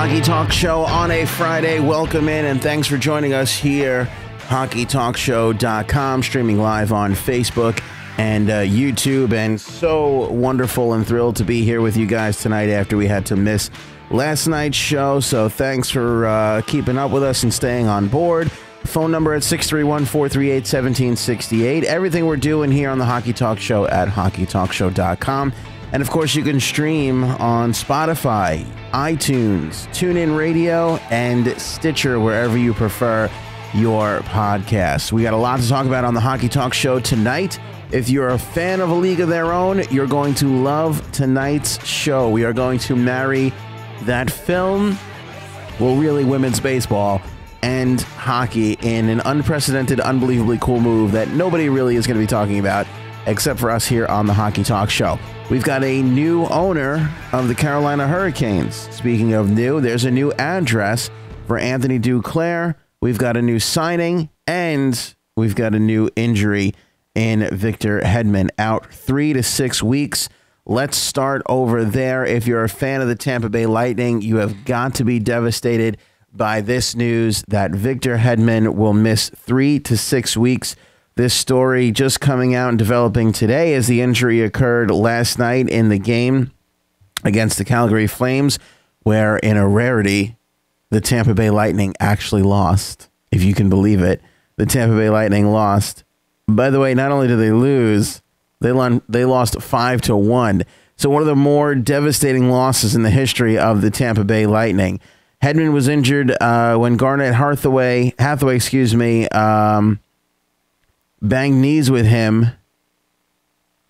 Hockey Talk Show on a Friday. Welcome in and thanks for joining us here. HockeyTalkShow.com, streaming live on Facebook and YouTube. And so wonderful and thrilled to be here with you guys tonight after we had to miss last night's show. So thanks for keeping up with us and staying on board. Phone number at 631-438-1768. Everything we're doing here on the Hockey Talk Show at HockeyTalkShow.com. And, of course, you can stream on Spotify, iTunes, TuneIn Radio, and Stitcher, wherever you prefer your podcasts. We got a lot to talk about on the Hockey Talk Show tonight. If you're a fan of A League of Their Own, you're going to love tonight's show. We are going to marry that film, well, really women's baseball, and hockey in an unprecedented, unbelievably cool move that nobody really is going to be talking about except for us here on the Hockey Talk Show. We've got a new owner of the Carolina Hurricanes. Speaking of new, there's a new address for Anthony Duclair. We've got a new signing, and we've got a new injury in Victor Hedman, out 3 to 6 weeks. Let's start over there. If you're a fan of the Tampa Bay Lightning, you have got to be devastated by this news that Victor Hedman will miss 3 to 6 weeks. This story just coming out and developing today as the injury occurred last night in the game against the Calgary Flames, where in a rarity, the Tampa Bay Lightning actually lost. If you can believe it, the Tampa Bay Lightning lost. By the way, not only did they lose, they lost 5-1. So one of the more devastating losses in the history of the Tampa Bay Lightning. Hedman was injured when Garnet Hathaway, banged knees with him.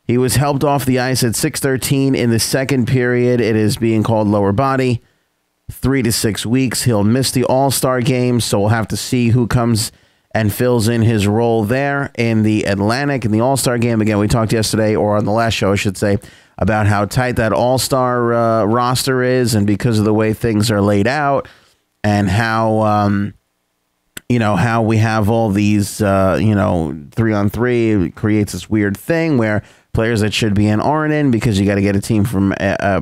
He was helped off the ice at 6:13 in the second period. It is being called lower body. 3 to 6 weeks. He'll miss the All-Star game, so we'll have to see who comes and fills in his role there in the Atlantic in the All-Star game. Again, we talked yesterday, or on the last show, I should say, about how tight that All-Star roster is, and because of the way things are laid out, and how how we have all these 3-on-3 creates this weird thing where players that should be in aren't in, because you got to get a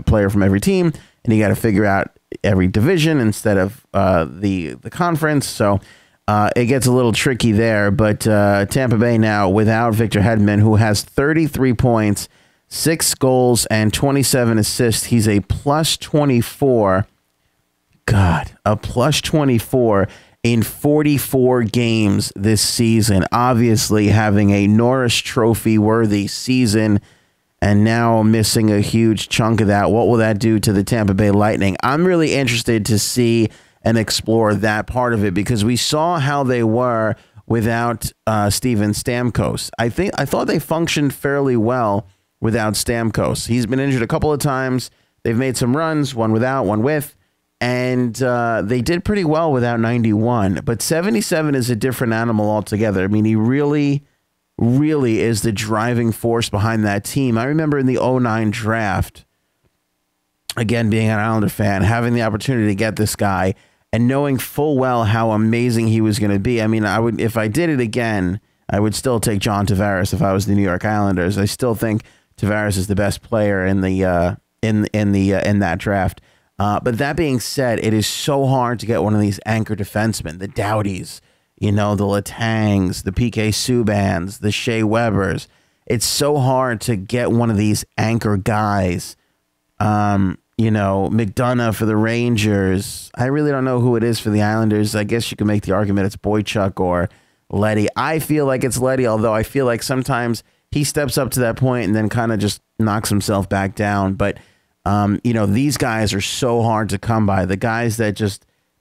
player from every team, and you got to figure out every division instead of the conference. So it gets a little tricky there. But Tampa Bay now without Victor Hedman, who has 33 points, 6 goals, and 27 assists. He's a plus 24. God, a plus 24 in 44 games this season. Obviously having a Norris Trophy worthy season, and now missing a huge chunk of that. What will that do to the Tampa Bay Lightning? I'm really interested to see and explore that part of it, because we saw how they were without Steven Stamkos. I thought they functioned fairly well without Stamkos. He's been injured a couple of times. They've made some runs, one without, one with. And they did pretty well without 91. But 77 is a different animal altogether. I mean, he really, really is the driving force behind that team. I remember in the 09 draft, again, being an Islander fan, having the opportunity to get this guy and knowing full well how amazing he was going to be. I mean, if I did it again, I would still take John Tavares if I was the New York Islanders. I still think Tavares is the best player in that draft. But that being said, it is so hard to get one of these anchor defensemen, the Doughties, the Letangs, the PK Subbans, the Shea Webbers. It's so hard to get one of these anchor guys. McDonough for the Rangers. I really don't know who it is for the Islanders. I guess you can make the argument it's Boychuk or Leddy. I feel like it's Leddy, although I feel like sometimes he steps up to that point and then kind of just knocks himself back down. But these guys are so hard to come by. The guys that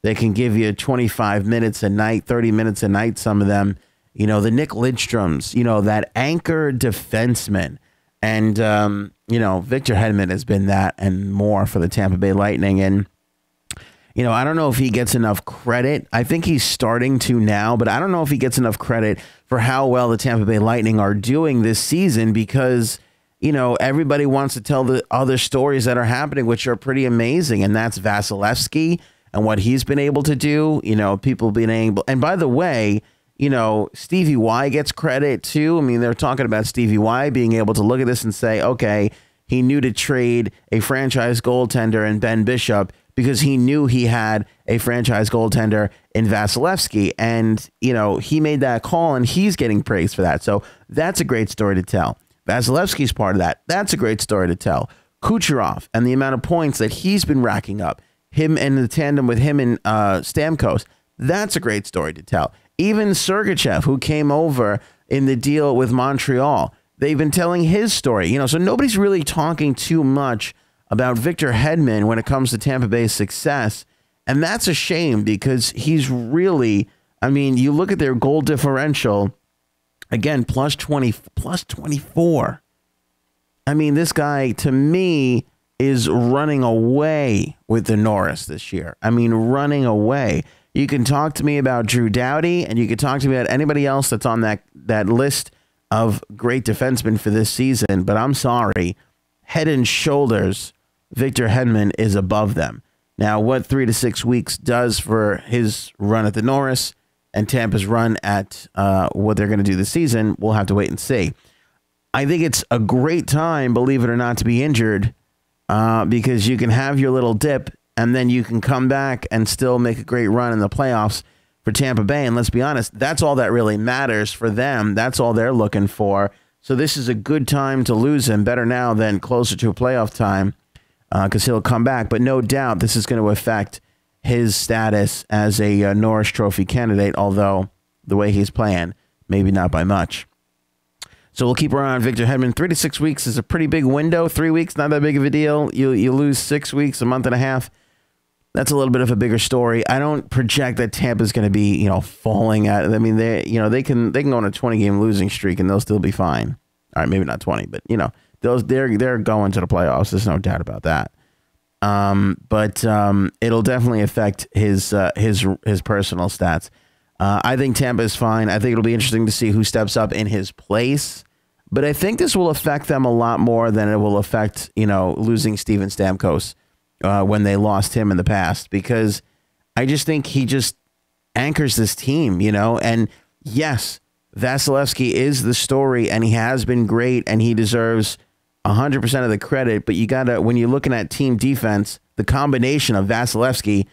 they can give you 25 minutes a night, 30 minutes a night, some of them, the Nick Lidstroms, that anchor defenseman. And, Victor Hedman has been that and more for the Tampa Bay Lightning. And, I don't know if he gets enough credit. I think he's starting to now, but I don't know if he gets enough credit for how well the Tampa Bay Lightning are doing this season, because everybody wants to tell the other stories that are happening, which are pretty amazing. And that's Vasilevsky and what he's been able to do, people being able. And by the way, Stevie Y gets credit too. I mean, they're talking about Stevie Y being able to look at this and say, okay, he knew to trade a franchise goaltender and Ben Bishop, because he knew he had a franchise goaltender in Vasilevsky. And, you know, he made that call and he's getting praised for that. So that's a great story to tell. Vasilevsky's part of that. That's a great story to tell. Kucherov and the amount of points that he's been racking up, him and the tandem with him and Stamkos, that's a great story to tell. Even Sergachev, who came over in the deal with Montreal, they've been telling his story. You know, so nobody's really talking too much about Victor Hedman when it comes to Tampa Bay's success. And that's a shame because he's really, I mean, you look at their goal differential, again, plus 24. I mean, this guy, to me, is running away with the Norris this year. I mean, running away. You can talk to me about Drew Doughty, and you can talk to me about anybody else that's on that list of great defensemen for this season, but I'm sorry, head and shoulders, Victor Hedman is above them. Now, what 3 to 6 weeks does for his run at the Norris and Tampa's run at what they're going to do this season, we'll have to wait and see. I think it's a great time, believe it or not, to be injured because you can have your little dip and then you can come back and still make a great run in the playoffs for Tampa Bay. And let's be honest, that's all that really matters for them. That's all they're looking for. So this is a good time to lose him. Better now than closer to a playoff time because he'll come back. But no doubt this is going to affect his status as a Norris Trophy candidate, although the way he's playing, maybe not by much. So we'll keep our eye on Victor Hedman. 3 to 6 weeks is a pretty big window. 3 weeks, not that big of a deal. You lose 6 weeks, a month and a half. That's a little bit of a bigger story. I don't project that Tampa's going to be, you know, falling out. I mean, they can go on a 20-game losing streak and they'll still be fine. All right, maybe not 20, but you know, they're going to the playoffs. There's no doubt about that. But it'll definitely affect his personal stats. I think Tampa is fine. I think it'll be interesting to see who steps up in his place. But I think this will affect them a lot more than it will affect, you know, losing Steven Stamkos when they lost him in the past, because I just think he just anchors this team, you know. And yes, Vasilevsky is the story and he has been great and he deserves 100% of the credit. But you got to, when you're looking at team defense, the combination of Vasilevsky,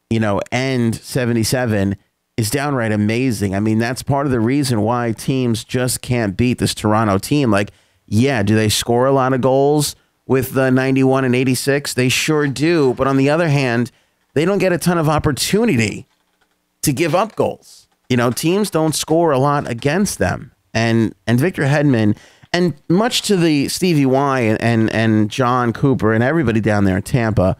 you know, and 77 is downright amazing. I mean, that's part of the reason why teams just can't beat this Toronto team. Like, yeah, do they score a lot of goals with the 91 and 86? They sure do. But on the other hand, they don't get a ton of opportunity to give up goals. You know, teams don't score a lot against them. And Victor Hedman, and much to the Stevie Y and John Cooper and everybody down there in Tampa,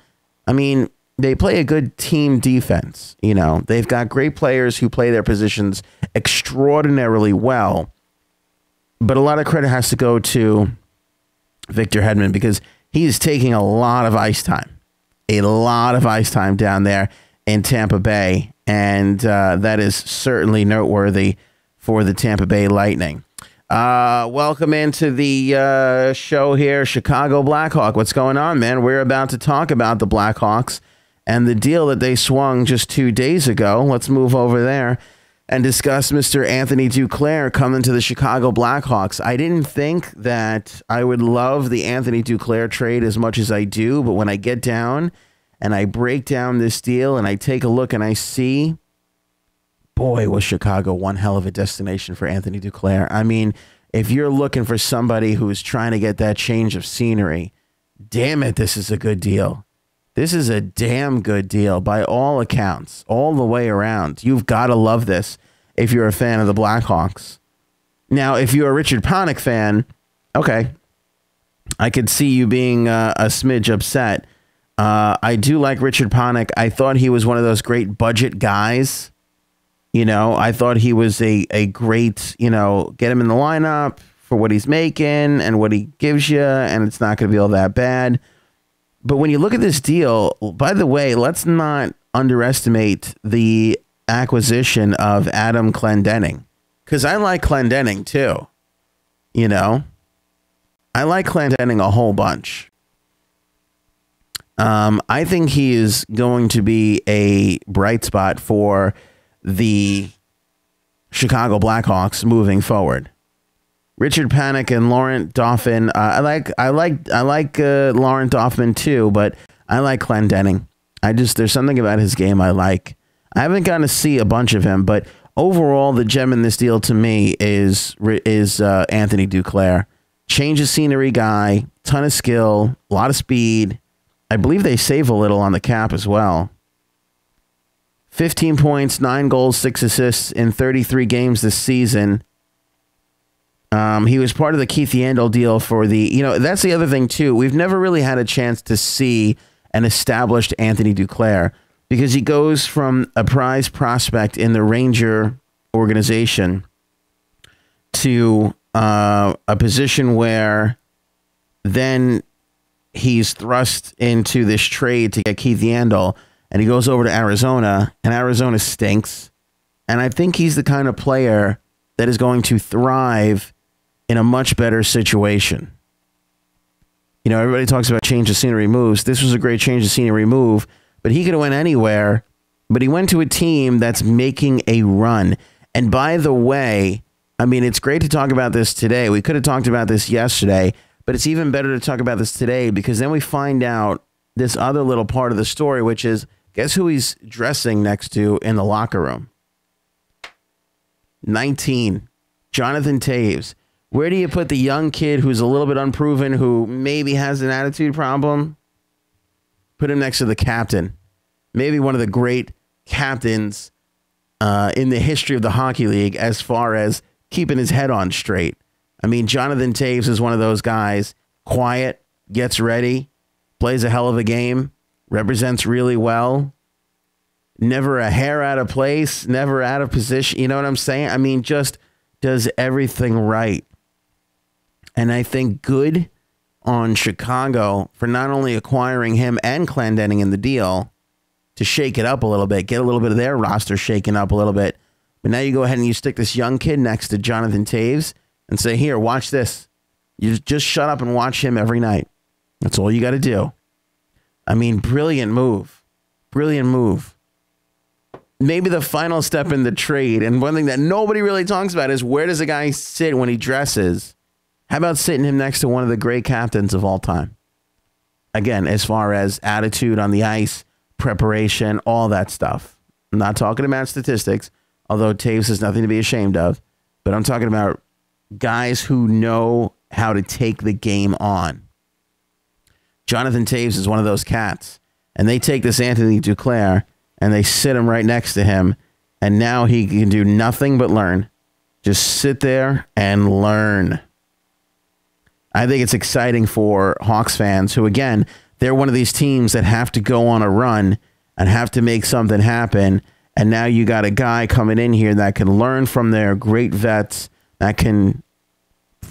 I mean, they play a good team defense. You know, they've got great players who play their positions extraordinarily well. But a lot of credit has to go to Victor Hedman because he is taking a lot of ice time down there in Tampa Bay. And that is certainly noteworthy for the Tampa Bay Lightning. Welcome into the show here, Chicago Blackhawk. What's going on, man? We're about to talk about the Blackhawks and the deal that they swung just 2 days ago. Let's move over there and discuss Mr. Anthony Duclair coming to the Chicago Blackhawks. I didn't think that I would love the Anthony Duclair trade as much as I do, but when I get down and I break down this deal and I take a look and I see, boy, was Chicago one hell of a destination for Anthony Duclair. I mean, if you're looking for somebody who's trying to get that change of scenery, damn it, this is a good deal. This is a damn good deal by all accounts, all the way around. You've got to love this if you're a fan of the Blackhawks. Now, if you're a Richard Panik fan, okay, I could see you being a smidge upset. I do like Richard Panik. I thought he was one of those great budget guys. You know, I thought he was a great, you know, get him in the lineup for what he's making and what he gives you, and it's not going to be all that bad. But when you look at this deal, by the way, let's not underestimate the acquisition of Adam Clendening, because I like Clendening too. You know, I like Clendening a whole bunch. I think he is going to be a bright spot for the Chicago Blackhawks moving forward. Richard Panik and Laurent Dauphin. I like Laurent Dauphin too, but I like Clendening. There's something about his game I like. I haven't gotten to see a bunch of him, but overall, the gem in this deal to me is Anthony Duclair. Change of scenery guy, ton of skill, a lot of speed. I believe they save a little on the cap as well. 15 points, 9 goals, 6 assists in 33 games this season. He was part of the Keith Yandle deal for the, that's the other thing too. We've never really had a chance to see an established Anthony Duclair because he goes from a prize prospect in the Ranger organization to a position where then he's thrust into this trade to get Keith Yandle, and he goes over to Arizona, and Arizona stinks. And I think he's the kind of player that is going to thrive in a much better situation. Everybody talks about change of scenery moves. This was a great change of scenery move, but he could have went anywhere, but he went to a team that's making a run. And by the way, it's great to talk about this today. We could have talked about this yesterday, but it's even better to talk about this today because then we find out this other little part of the story, which is, guess who he's dressing next to in the locker room? 19, Jonathan Toews. Where do you put the young kid who's a little bit unproven, who maybe has an attitude problem? Put him next to the captain. Maybe one of the great captains in the history of the hockey league as far as keeping his head on straight. Jonathan Toews is one of those guys, quiet, gets ready, plays a hell of a game, represents really well, never a hair out of place, never out of position. You know what I'm saying? Just does everything right. And I think good on Chicago for not only acquiring him and Clendening in the deal to shake it up a little bit, get a little bit of their roster shaken up a little bit. But now you go ahead and you stick this young kid next to Jonathan Toews and say, here, watch this. You just shut up and watch him every night. That's all you got to do. Brilliant move. Brilliant move. Maybe the final step in the trade, and one thing that nobody really talks about is where does a guy sit when he dresses? How about sitting him next to one of the great captains of all time? Again, as far as attitude on the ice, preparation, all that stuff. I'm not talking about statistics, although Toews is nothing to be ashamed of, but I'm talking about guys who know how to take the game on. Jonathan Toews is one of those cats, and they take this Anthony Duclair and they sit him right next to him, and now he can do nothing but learn. Just sit there and learn. I think it's exciting for Hawks fans who, again, they're one of these teams that have to go on a run and have to make something happen. And now you got a guy coming in here that can learn from their great vets, that can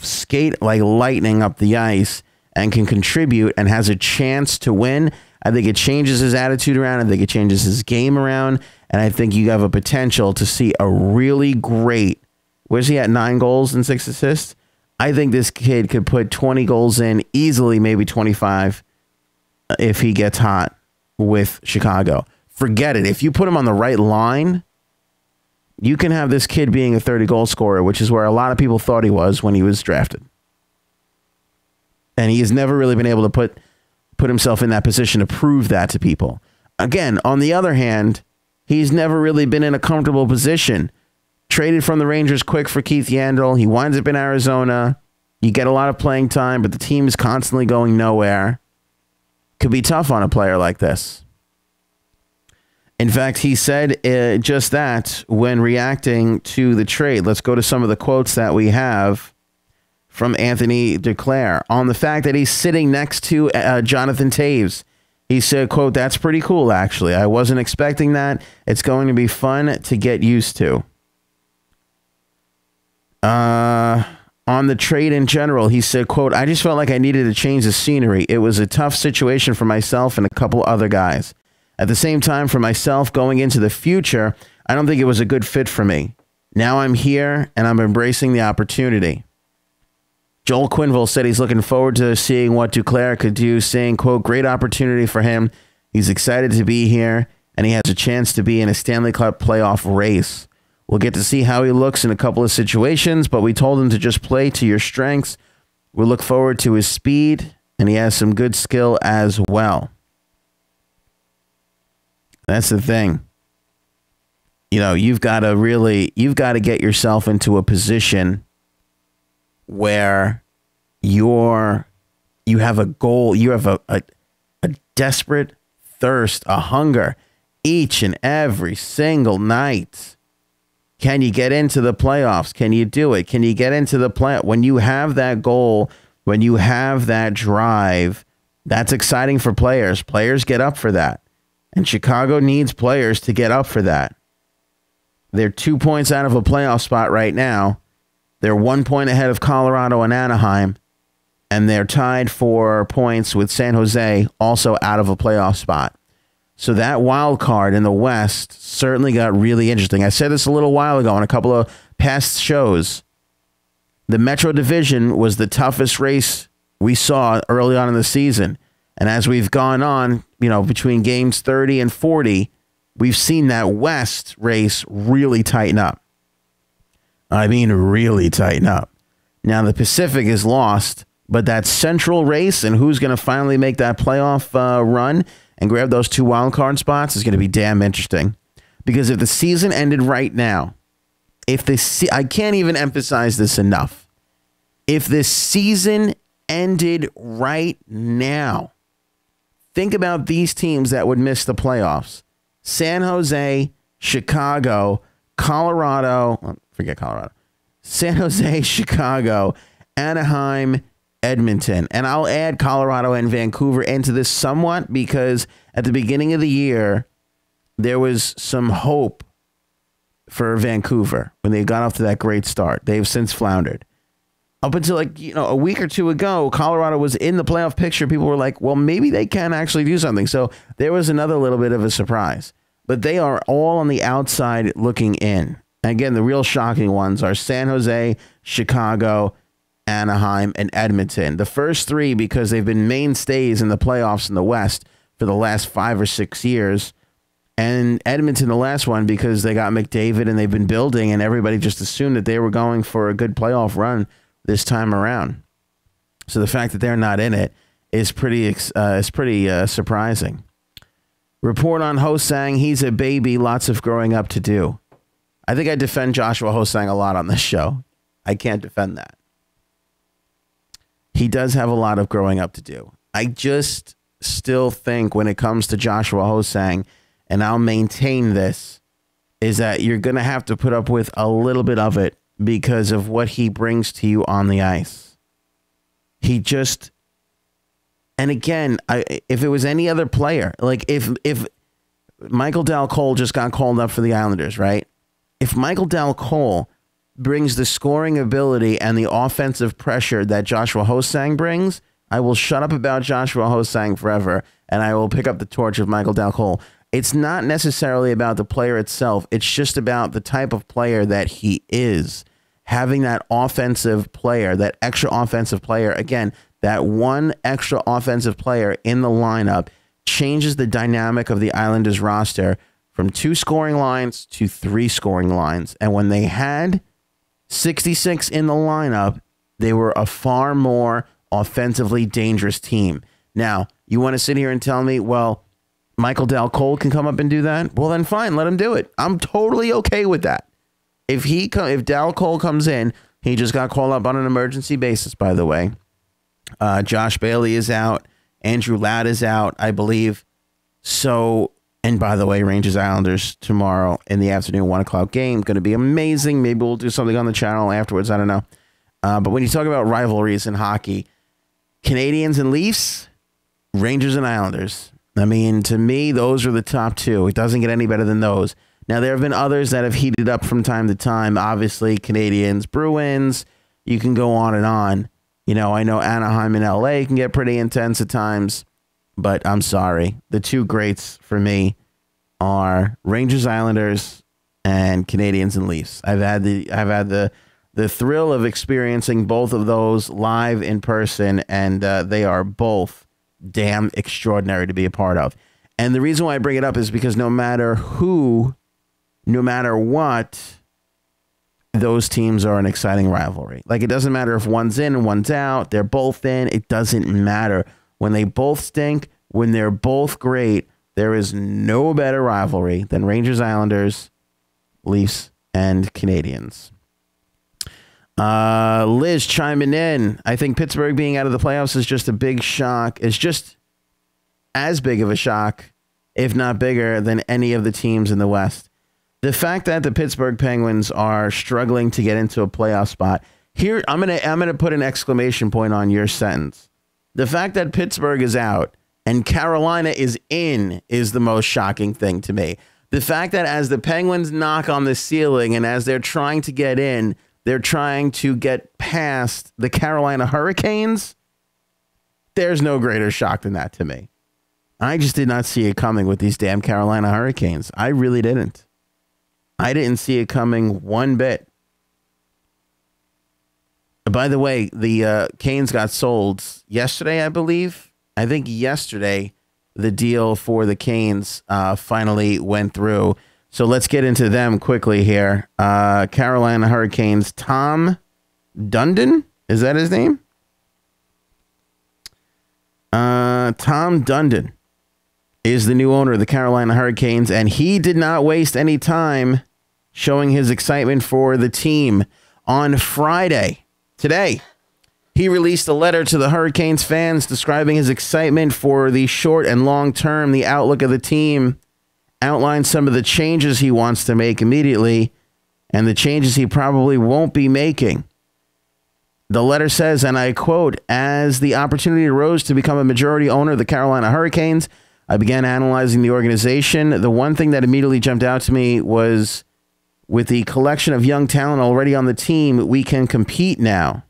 skate like lightning up the ice and can contribute and has a chance to win. I think it changes his attitude around. I think it changes his game around. And I think you have a potential to see a really great, where's he at, 9 goals and 6 assists? I think this kid could put 20 goals in easily, maybe 25 if he gets hot with Chicago. Forget it. If you put him on the right line, you can have this kid being a 30-goal scorer, which is where a lot of people thought he was when he was drafted. And he has never really been able to put himself in that position to prove that to people. Again, on the other hand, he's never really been in a comfortable position. Traded from the Rangers quick for Keith Yandle. He winds up in Arizona. You get a lot of playing time, but the team is constantly going nowhere. Could be tough on a player like this. In fact, he said just that when reacting to the trade. Let's go to some of the quotes that we have from Anthony Duclair on the fact that he's sitting next to Jonathan Toews. He said, quote, "That's pretty cool, actually. I wasn't expecting that. It's going to be fun to get used to." On the trade in general, he said, quote, "I just felt like I needed to change the scenery. It was a tough situation for myself and a couple other guys. At the same time, for myself going into the future, I don't think it was a good fit for me. Now I'm here and I'm embracing the opportunity." Joel Quenneville said he's looking forward to seeing what Duclair could do, saying, quote, "Great opportunity for him. He's excited to be here and he has a chance to be in a Stanley Cup playoff race. We'll get to see how he looks in a couple of situations, but we told him to just play to your strengths. We look forward to his speed, and he has some good skill as well." That's the thing. You've got to get yourself into a position where you have a goal, you have a desperate thirst, a hunger each and every single night. Can you get into the playoffs? Can you do it? Can you get into the play? When you have that goal, when you have that drive, that's exciting for players. Players get up for that. And Chicago needs players to get up for that. They're 2 points out of a playoff spot right now. They're 1 point ahead of Colorado and Anaheim. And they're tied for points with San Jose, also out of a playoff spot. So that wild card in the West certainly got really interesting. I said this a little while ago in a couple of past shows. The Metro Division was the toughest race we saw early on in the season. And as we've gone on, between games 30 and 40, we've seen that West race really tighten up. I mean, really tighten up. Now, the Pacific is lost, but that Central race and who's going to finally make that playoff run and grab those 2 wild card spots is going to be damn interesting. Because if the season ended right now, I can't even emphasize this enough. If the season ended right now, think about these teams that would miss the playoffs. San Jose, Chicago, Colorado, forget Colorado. San Jose, Chicago, Anaheim, Edmonton. And I'll add Colorado and Vancouver into this somewhat because at the beginning of the year, there was some hope for Vancouver when they got off to that great start. They've since floundered. Up until a week or two ago, Colorado was in the playoff picture. People were like, well, maybe they can actually do something. So there was another little bit of a surprise. But they are all on the outside looking in. And again, the real shocking ones are San Jose, Chicago, Anaheim, and Edmonton. The first 3 because they've been mainstays in the playoffs in the West for the last 5 or 6 years. And Edmonton, the last one, because they got McDavid and they've been building and everybody just assumed that they were going for a good playoff run this time around. So the fact that they're not in it is pretty surprising. Report on Ho-Sang, he's a baby, lots of growing up to do. I think I defend Joshua Ho-Sang a lot on this show. I can't defend that. He does have a lot of growing up to do. I just still think when it comes to Joshua Ho-Sang, and I'll maintain this, is that you're going to have to put up with a little bit of it because of what he brings to you on the ice. And again, if it was any other player, like if Michael Dal Cole just got called up for the Islanders, right? If Michael Dal Cole brings the scoring ability and the offensive pressure that Joshua Ho-Sang brings, I will shut up about Joshua Ho-Sang forever, and I will pick up the torch of Michael Dal Cole. It's not necessarily about the player itself. It's just about the type of player that he is. Having that offensive player, that extra offensive player, again, that one extra offensive player in the lineup changes the dynamic of the Islanders roster from 2 scoring lines to 3 scoring lines. And when they had 66 in the lineup, they were a far more offensively dangerous team. Now, you want to sit here and tell me, well, Michael Dal Cole can come up and do that? Well, then fine, let him do it. I'm totally okay with that. If Dal Cole comes in, he just got called up on an emergency basis, by the way. Josh Bailey is out. Andrew Ladd is out, I believe. So, and by the way, Rangers Islanders tomorrow in the afternoon, 1 o'clock game. Going to be amazing. Maybe we'll do something on the channel afterwards. I don't know. But when you talk about rivalries in hockey, Canadians and Leafs, Rangers and Islanders. I mean, to me, those are the top 2. It doesn't get any better than those. Now, there have been others that have heated up from time to time. Obviously, Canadians, Bruins, you can go on and on. I know Anaheim and LA can get pretty intense at times, but I'm sorry. The 2 greats for me are Rangers, Islanders, and Canadians and Leafs. I've had the thrill of experiencing both of those live in person, and they are both damn extraordinary to be a part of. And the reason why I bring it up is because no matter what, those teams are an exciting rivalry. Like, it doesn't matter if one's in and one's out. They're both in. It doesn't matter. When they both stink, when they're both great, There is no better rivalry than Rangers, Islanders, Leafs, and Canadians. Liz chiming in. I think Pittsburgh being out of the playoffs is just a big shock. It's just as big of a shock, if not bigger, than any of the teams in the West. The fact that the Pittsburgh Penguins are struggling to get into a playoff spot. Here, I'm gonna put an exclamation point on your sentence. The fact that Pittsburgh is out and Carolina is in is the most shocking thing to me. The fact that as the Penguins knock on the ceiling and as they're trying to get in, they're trying to get past the Carolina Hurricanes. There's no greater shock than that to me. I just did not see it coming with these damn Carolina Hurricanes. I really didn't. I didn't see it coming one bit. By the way, the Canes got sold yesterday, I believe. I think yesterday the deal for the Canes finally went through. So let's get into them quickly here. Carolina Hurricanes, Tom Dundon? Is that his name? Tom Dundon is the new owner of the Carolina Hurricanes, and he did not waste any time showing his excitement for the team. On Friday, today, he released a letter to the Hurricanes fans describing his excitement for the short and long term, the outlook of the team, outlined some of the changes he wants to make immediately and the changes he probably won't be making. The letter says, and I quote, "As the opportunity arose to become a majority owner of the Carolina Hurricanes, I began analyzing the organization. The one thing that immediately jumped out to me was with the collection of young talent already on the team, we can compete now.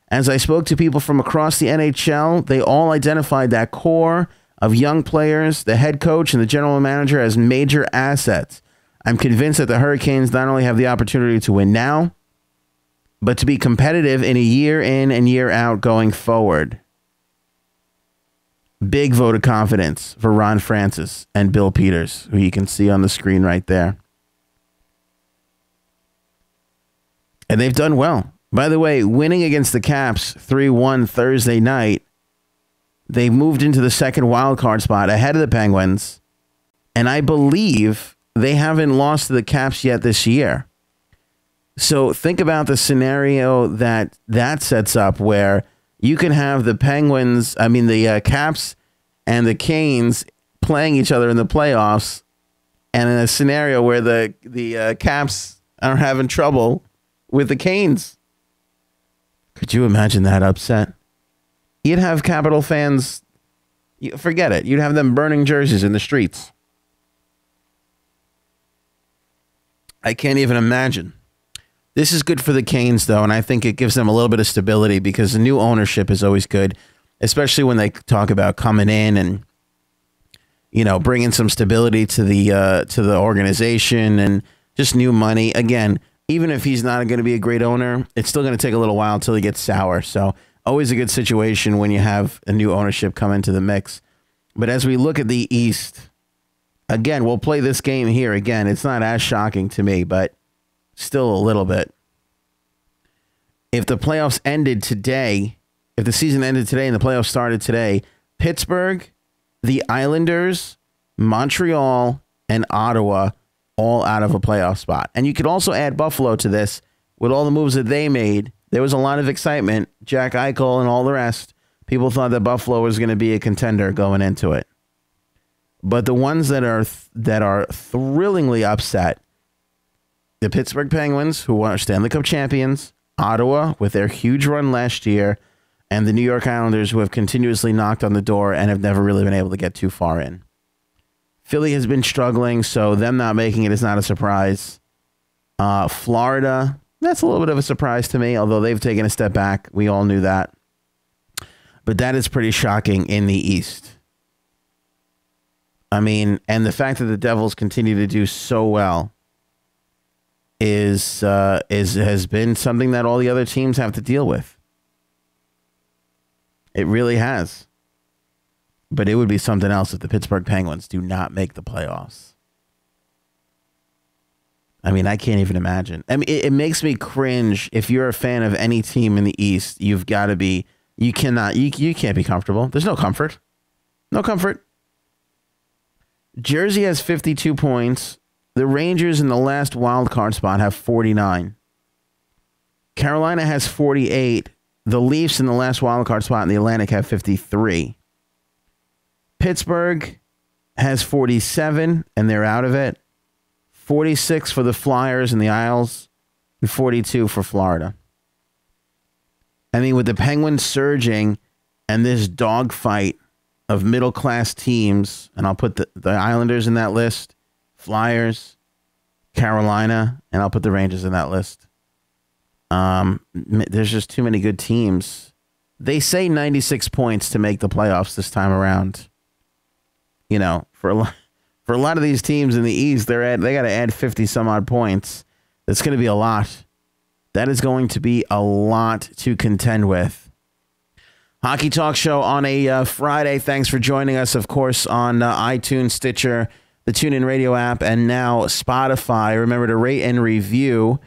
As I spoke to people from across the NHL, they all identified that core of young players, the head coach, and the general manager as major assets. I'm convinced that the Hurricanes not only have the opportunity to win now, but to be competitive in a year in and year out going forward." Big vote of confidence for Ron Francis and Bill Peters, who you can see on the screen right there. And they've done well. By the way, winning against the Caps 3-1 Thursday night, they moved into the second wildcard spot ahead of the Penguins. And I believe they haven't lost to the Caps yet this year. So think about the scenario that sets up where you can have the Penguins, the Caps and the Canes playing each other in the playoffs, and in a scenario where the Caps are having trouble with the Canes. Could you imagine that upset? You'd have Capital fans, forget it. You'd have them burning jerseys in the streets. I can't even imagine. This is good for the Canes, though, and I think it gives them a little bit of stability because the new ownership is always good, especially when they talk about coming in and, bringing some stability to the organization and just new money. Again, even if he's not going to be a great owner, it's still going to take a little while until he gets sour. So always a good situation when you have a new ownership come into the mix. But as we look at the East, again, we'll play this game here. Again, it's not as shocking to me, but still a little bit. If the playoffs ended today, if the season ended today and the playoffs started today, Pittsburgh, the Islanders, Montreal, and Ottawa all out of a playoff spot. And you could also add Buffalo to this with all the moves that they made. There was a lot of excitement. Jack Eichel and all the rest. People thought that Buffalo was going to be a contender going into it. But the ones that are thrillingly upset, the Pittsburgh Penguins, who are Stanley Cup champions, Ottawa, with their huge run last year, and the New York Islanders, who have continuously knocked on the door and have never really been able to get too far in. Philly has been struggling, so them not making it is not a surprise. Florida, that's a little bit of a surprise to me, although they've taken a step back. We all knew that. But that is pretty shocking in the East. And the fact that the Devils continue to do so well has been something that all the other teams have to deal with. It really has. But it would be something else if the Pittsburgh Penguins do not make the playoffs. I can't even imagine. It makes me cringe. If you're a fan of any team in the East, you can't be comfortable. There's no comfort. No comfort. Jersey has 52 points. The Rangers in the last wild card spot have 49. Carolina has 48. The Leafs in the last wild card spot in the Atlantic have 53. Pittsburgh has 47, and they're out of it. 46 for the Flyers in the Isles, and 42 for Florida. I mean, with the Penguins surging and this dogfight of middle-class teams, and I'll put the Islanders in that list, Flyers, Carolina, and I'll put the Rangers in that list. There's just too many good teams. They say 96 points to make the playoffs this time around. You know, for a lot of these teams in the East, they got to add 50 some odd points. That's going to be a lot. That is going to be a lot to contend with. Hockey Talk Show on a Friday. Thanks for joining us, of course, on iTunes, Stitcher, the TuneIn Radio app, and now Spotify. Remember to rate and review.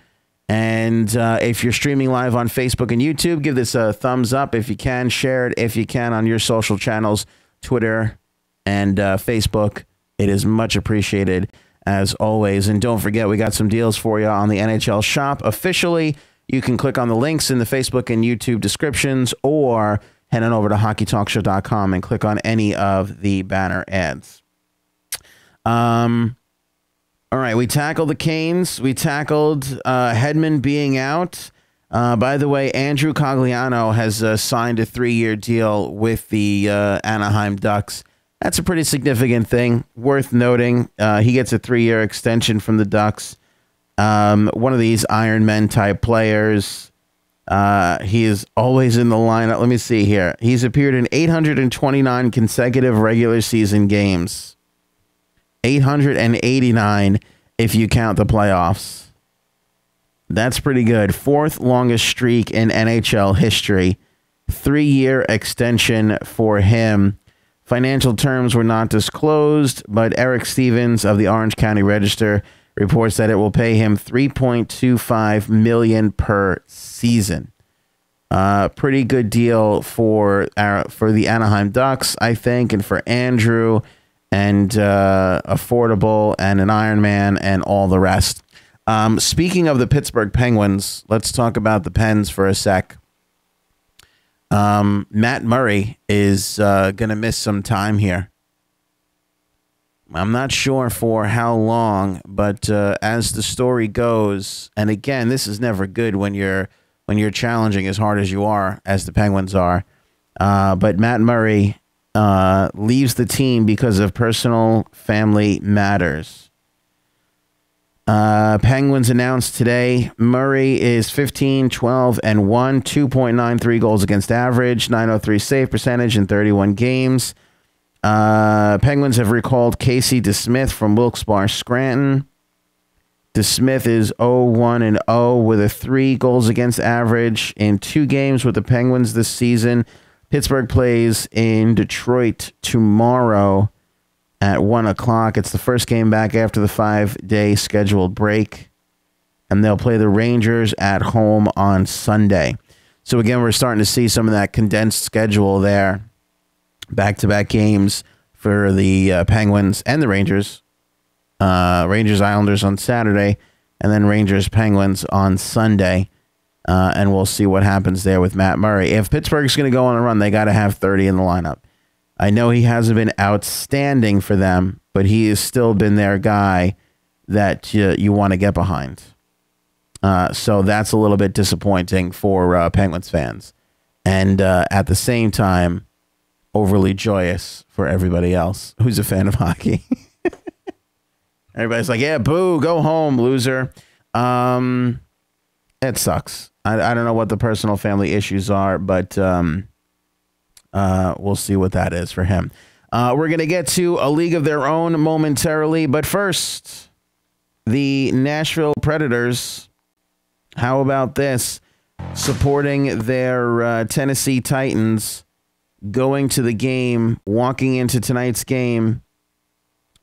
And if you're streaming live on Facebook and YouTube, give this a thumbs up if you can. Share it if you can on your social channels, Twitter and Facebook. It is much appreciated, as always. And don't forget, we got some deals for you on the NHL shop officially. You can click on the links in the Facebook and YouTube descriptions, or head on over to hockeytalkshow.com and click on any of the banner ads. All right, we tackled the Canes. We tackled Hedman being out. By the way, Andrew Cogliano has signed a 3-year deal with the Anaheim Ducks. That's a pretty significant thing, worth noting. He gets a 3-year extension from the Ducks. One of these Iron Men type players. He is always in the lineup. Let me see here. He's appeared in 829 consecutive regular season games. 889 if you count the playoffs. That's pretty good. 4th longest streak in NHL history. 3-year extension for him. Financial terms were not disclosed, but Eric Stevens of the Orange County Register reports that it will pay him $3.25 million per season. Pretty good deal for the Anaheim Ducks, I think, and for Andrew, and affordable, and an Iron Man, and all the rest. Speaking of the Pittsburgh Penguins, let's talk about the Pens for a sec. Matt Murray is going to miss some time here. I'm not sure for how long, but as the story goes, and again, this is never good when you're challenging as hard as you are, as the Penguins are. But Matt Murray leaves the team because of personal family matters. Penguins announced today Murray is 15, 12, and 1, 2.93 goals against average, .903 save percentage in 31 games. Penguins have recalled Casey DeSmith from Wilkes-Barre Scranton. DeSmith is 0-1-0 with a 3 goals against average in 2 games with the Penguins this season. Pittsburgh plays in Detroit tomorrow at 1 o'clock. It's the first game back after the 5-day scheduled break. And they'll play the Rangers at home on Sunday. So again, we're starting to see some of that condensed schedule there. Back-to-back games for the Penguins and the Rangers. Rangers Islanders on Saturday, and then Rangers Penguins on Sunday. And we'll see what happens there with Matt Murray. If Pittsburgh's going to go on a run, they got to have 30 in the lineup. I know he hasn't been outstanding for them, but he has still been their guy that you want to get behind. So that's a little bit disappointing for Penguins fans. And at the same time, overly joyous for everybody else who's a fan of hockey. Everybody's like, yeah, boo, go home, loser. It sucks. I don't know what the personal family issues are, but we'll see what that is for him. We're going to get to a league of their own momentarily, but first, the Nashville Predators. How about this? Supporting their Tennessee Titans, going to the game, walking into tonight's game,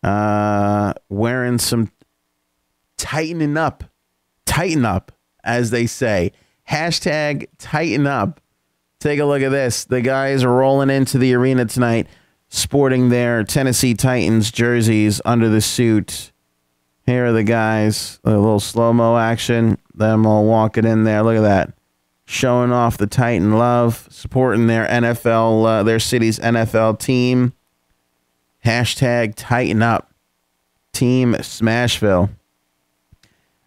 wearing some tighten up, as they say. Hashtag tighten up. Take a look at this. The guys are rolling into the arena tonight, sporting their Tennessee Titans jerseys under the suit. Here are the guys, a little slow-mo action, them all walking in there. Look at that. Showing off the Titan love, supporting their NFL, their city's NFL team. Hashtag Tighten Up. Team Smashville.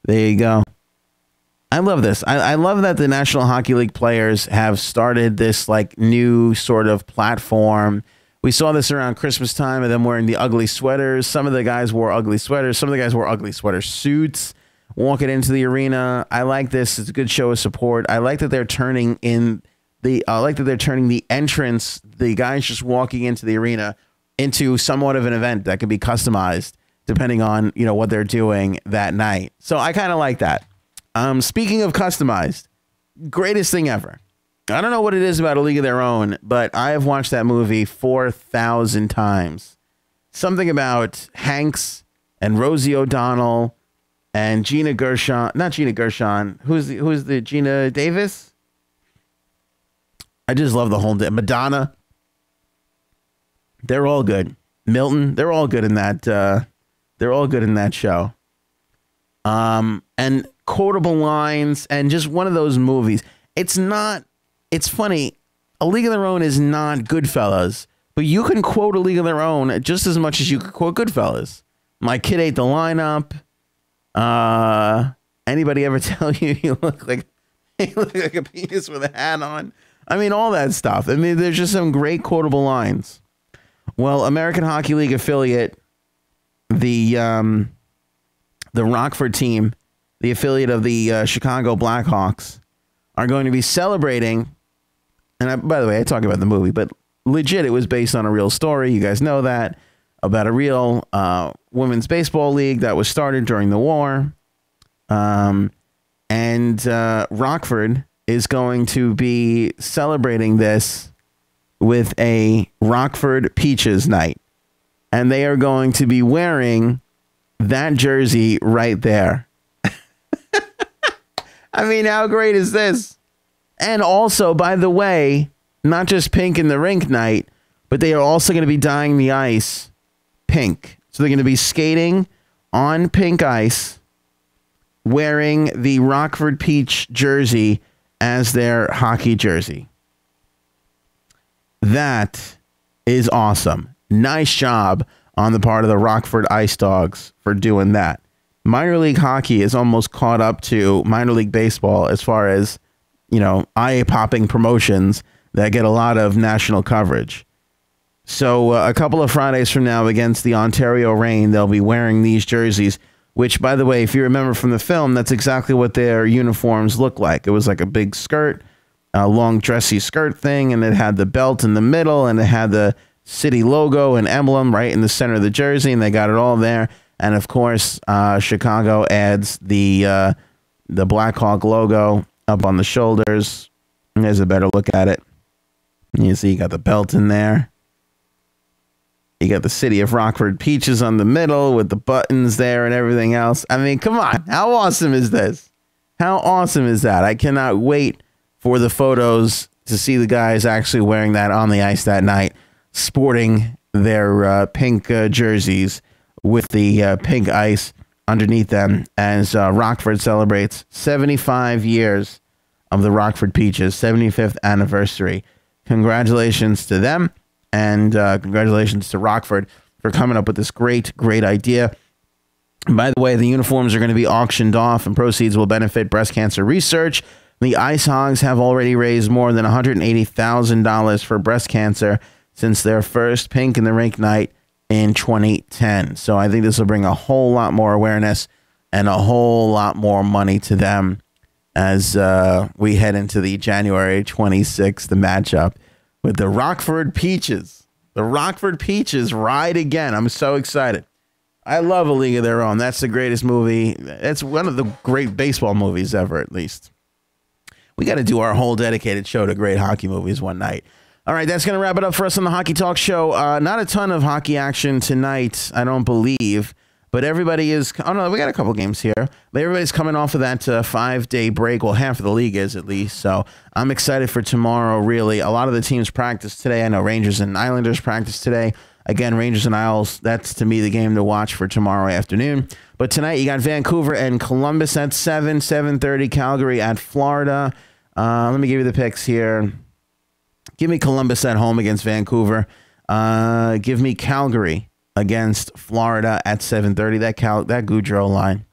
There you go. I love this. I love that the National Hockey League players have started this like new sort of platform. We saw this around Christmas time of them wearing the ugly sweaters. Some of the guys wore ugly sweaters. Some of the guys wore ugly sweater suits walking into the arena. I like this. It's a good show of support. I like that they're turning the entrance, the guys just walking into the arena, into somewhat of an event that can be customized depending on, you know, what they're doing that night. So I kind of like that. Speaking of customized, greatest thing ever. I don't know what it is about A League of Their Own, but I have watched that movie 4,000 times. Something about Hanks and Rosie O'Donnell and Gina Gershon, not Gina Gershon. Who's the Gina Davis? I just love the whole Madonna. They're all good. Milton, they're all good in that. They're all good in that show. And quotable lines and just one of those movies. It's funny. A League of Their Own is not Goodfellas, but you can quote A League of Their Own just as much as you could quote Goodfellas. My kid ate the lineup. Anybody ever tell you you look like a penis with a hat on? I mean, all that stuff. I mean, there's just some great quotable lines. Well, American Hockey League affiliate, the Rockford team, the affiliate of the Chicago Blackhawks, are going to be celebrating. And by the way, I talk about the movie, but legit, it was based on a real story. You guys know that, about a real women's baseball league that was started during the war. And Rockford is going to be celebrating this with a Rockford Peaches night. And they are going to be wearing that jersey right there. I mean, how great is this? And also, by the way, not just pink in the rink night, but they are also going to be dyeing the ice pink. So they're going to be skating on pink ice, wearing the Rockford Peach jersey as their hockey jersey. That is awesome. Nice job on the part of the Rockford Ice Dogs for doing that. Minor league hockey is almost caught up to minor league baseball as far as, you know, eye-popping promotions that get a lot of national coverage. So a couple of Fridays from now against the Ontario Reign, they'll be wearing these jerseys, which, by the way, if you remember from the film, that's exactly what their uniforms look like. It was like a big skirt, a long dressy skirt thing, and it had the belt in the middle, and it had the city logo and emblem right in the center of the jersey, and they got it all there. And of course, Chicago adds the Blackhawk logo up on the shoulders. There's a better look at it. You see, you got the belt in there. You got the city of Rockford Peaches on the middle with the buttons there and everything else. I mean, come on. How awesome is this? How awesome is that? I cannot wait for the photos to see the guys actually wearing that on the ice that night, sporting their pink jerseys with the pink ice underneath them as Rockford celebrates 75 years of the Rockford Peaches, 75th anniversary. Congratulations to them, and congratulations to Rockford for coming up with this great idea. And by the way, the uniforms are going to be auctioned off, and proceeds will benefit breast cancer research. The Ice Hogs have already raised more than $180,000 for breast cancer since their first Pink in the Rink night in 2010. So I think this will bring a whole lot more awareness and a whole lot more money to them as we head into the January 26th matchup with the Rockford Peaches. The Rockford Peaches ride again. I'm so excited. I love A League of Their Own. That's the greatest movie. It's one of the great baseball movies ever, at least. We got to do our whole dedicated show to great hockey movies one night. All right, that's going to wrap it up for us on the Hockey Talk Show. Not a ton of hockey action tonight, I don't believe. But everybody is, oh no, we got a couple games here. But everybody's coming off of that 5-day break. Well, half of the league is at least. So I'm excited for tomorrow, really. A lot of the teams practice today. I know Rangers and Islanders practice today. Again, Rangers and Isles, that's to me the game to watch for tomorrow afternoon. But tonight you got Vancouver and Columbus at 7:30, Calgary at Florida. Let me give you the picks here. Give me Columbus at home against Vancouver. Give me Calgary against Florida at 7:30. That Gaudreau line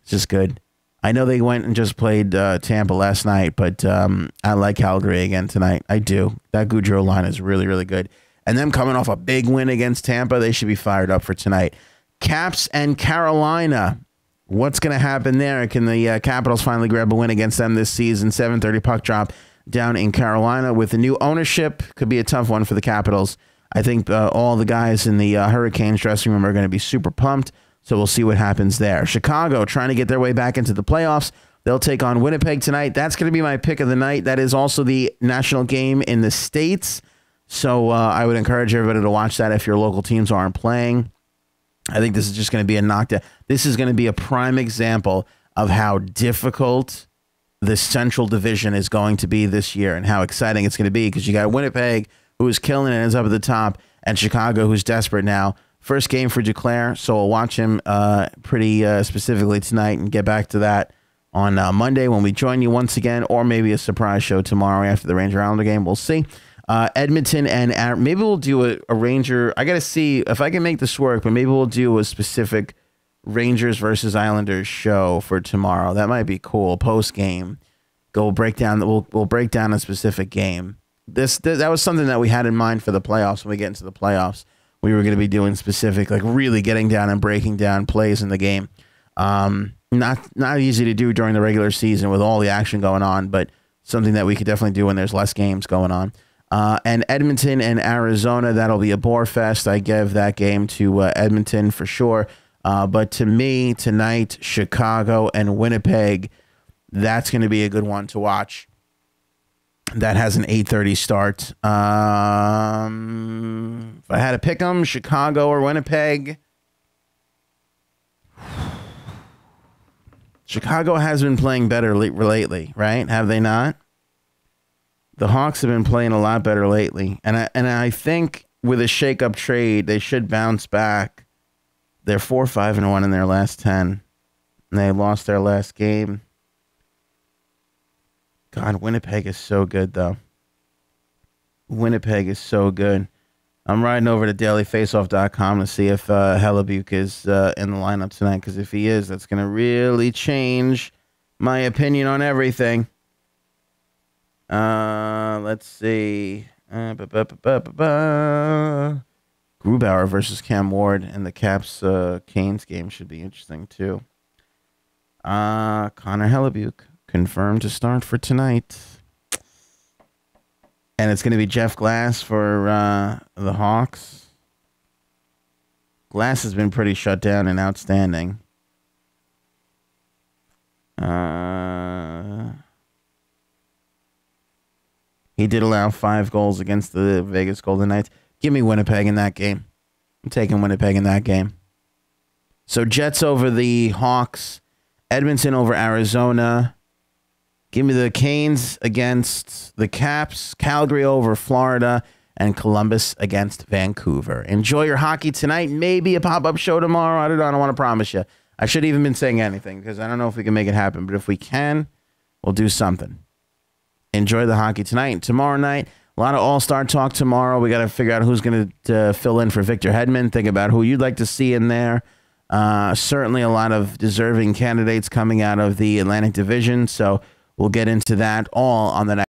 is just good. I know they went and just played Tampa last night, but I like Calgary again tonight. I do. That Gaudreau line is really, really good. And them coming off a big win against Tampa, they should be fired up for tonight. Caps and Carolina. What's going to happen there? Can the Capitals finally grab a win against them this season? 7:30 puck drop down in Carolina with the new ownership. Could be a tough one for the Capitals. I think all the guys in the Hurricanes dressing room are going to be super pumped, so we'll see what happens there. Chicago trying to get their way back into the playoffs. They'll take on Winnipeg tonight. That's going to be my pick of the night. That is also the national game in the States, so I would encourage everybody to watch that if your local teams aren't playing. I think this is just going to be a knockdown. This is going to be a prime example of how difficult the Central Division is going to be this year and how exciting it's going to be because you got Winnipeg, who is killing it and is up at the top, and Chicago, who's desperate now. First game for Duclair, so we'll watch him pretty specifically tonight and get back to that on Monday when we join you once again, or maybe a surprise show tomorrow after the Ranger Islander game. We'll see. Edmonton and maybe we'll do a Ranger. I got to see if I can make this work, but maybe we'll do a specific Rangers versus Islanders show for tomorrow. That might be cool. Post game, we'll break down a specific game. That was something that we had in mind for the playoffs. When we get into the playoffs, we were going to be doing specific, like really getting down and breaking down plays in the game. Not easy to do during the regular season with all the action going on, but something that we could definitely do when there's less games going on. And Edmonton and Arizona, that'll be a bore fest. I give that game to Edmonton for sure. But to me, tonight, Chicago and Winnipeg, that's going to be a good one to watch. That has an 8:30 start. If I had to pick them, Chicago or Winnipeg, Chicago has been playing better lately, right? Have they not? The Hawks have been playing a lot better lately, and I think with a shake-up trade, they should bounce back. They're 4-5-1 in their last 10, and they lost their last game. God, Winnipeg is so good, though. Winnipeg is so good. I'm riding over to dailyfaceoff.com to see if Hellebuyck is in the lineup tonight, because if he is, that's going to really change my opinion on everything. Let's see. Grubauer versus Cam Ward and the Caps Canes game should be interesting too. Connor Hellebuyck confirmed to start for tonight. And it's going to be Jeff Glass for the Hawks. Glass has been pretty shut down and outstanding. He did allow 5 goals against the Vegas Golden Knights. Give me Winnipeg in that game. I'm taking Winnipeg in that game. So Jets over the Hawks. Edmonton over Arizona. Give me the Canes against the Caps. Calgary over Florida. And Columbus against Vancouver. Enjoy your hockey tonight. Maybe a pop-up show tomorrow. I don't want to promise you. I should have even been saying anything because I don't know if we can make it happen. But if we can, we'll do something. Enjoy the hockey tonight and tomorrow night. A lot of all-star talk tomorrow. We got to figure out who's going to fill in for Victor Hedman. Think about who you'd like to see in there. Certainly a lot of deserving candidates coming out of the Atlantic Division. So we'll get into that all on the next.